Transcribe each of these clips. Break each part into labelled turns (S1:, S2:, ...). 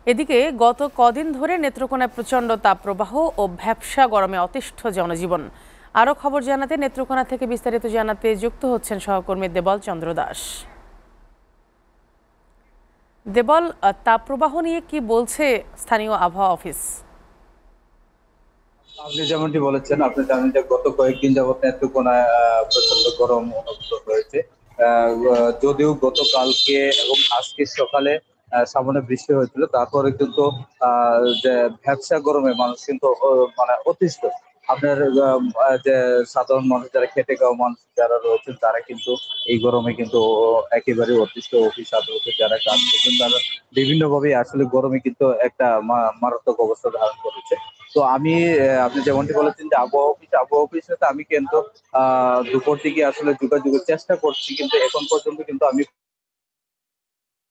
S1: এদিকে গত কদিন ধরে নেত্রকোনায় প্রচণ্ড তাপপ্রবাহ ও ভ্যাপসা গরমে অতিষ্ঠ জনজীবন। আরও খবর জানাতে নেত্রকোনা থেকে বিস্তারিত জানাতে যুক্ত হচ্ছেন সহকর্মী দেবল চন্দ্র দাস। দেবল, তাপপ্রবাহ নিয়ে কি বলছে স্থানীয় আবহাওয়া অফিস?
S2: আপনি যেমনটি বলেছেন, আপনি জানেন যে গত কয়েকদিন যাবত নেত্রকোনায় প্রচন্ড গরম অনুভূত হয়েছে। যদিও গতকালকে এবং আজকে সকালে সামান্য বৃষ্টি হয়েছিল, তারপরে কিন্তু যে ভ্যাপসা গরমে মানুষ কিন্তু মানে অতিষ্ঠ। আপনার যে সাধারণ মানুষ যারা খেটে খাওয়া মানুষ যারা রয়েছেন তারা কিন্তু এই গরমে কিন্তু একেবারে অতিষ্ঠ। অফিস আদালতে যারা কাজ করছেন তারা বিভিন্ন ভাবে আসলে গরমে কিন্তু একটা মারাত্মক অবস্থা ধারণ করেছে। তো আমি আপনি যেমনটি বলেছেন যে আবহাওয়া অফিসের সাথে আমি কিন্তু দুপুর দিকে আসলে যোগাযোগের চেষ্টা করছি, কিন্তু এখন পর্যন্ত কিন্তু আমি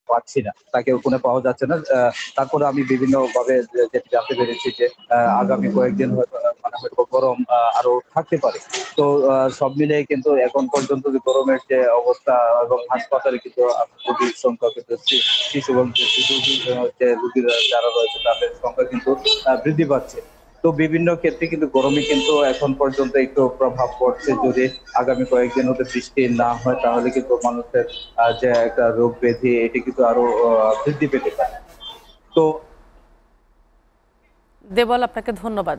S2: পাচ্ছি না, তাকে ফোনে পাওয়া যাচ্ছে না। তারপরে আমি বিভিন্ন ভাবে যেটি জানতে পেরেছি যে আগামী কয়েকদিন হয়তো মানে হয়তো গরম আরো থাকতে পারে। তো সব মিলিয়ে কিন্তু এখন পর্যন্ত যে গরমের যে অবস্থা এবং হাসপাতালে কিন্তু রোগীর সংখ্যা কিন্তু শিশু এবং যে শিশু যে রোগীরা যারা রয়েছে তাদের সংখ্যা কিন্তু বৃদ্ধি পাচ্ছে। তো বিভিন্ন ক্ষেত্রে কিন্তু গরমে কিন্তু এখন পর্যন্ত একটু প্রভাব পড়ছে। যদি আগামী কয়েকদিন হতে বৃষ্টি না হয় তাহলে কিন্তু মানুষের যে একটা রোগ ব্যাধি এটি কিন্তু আরো বৃদ্ধি পেতে পারে। তো
S1: দেবল, আপনাকে ধন্যবাদ।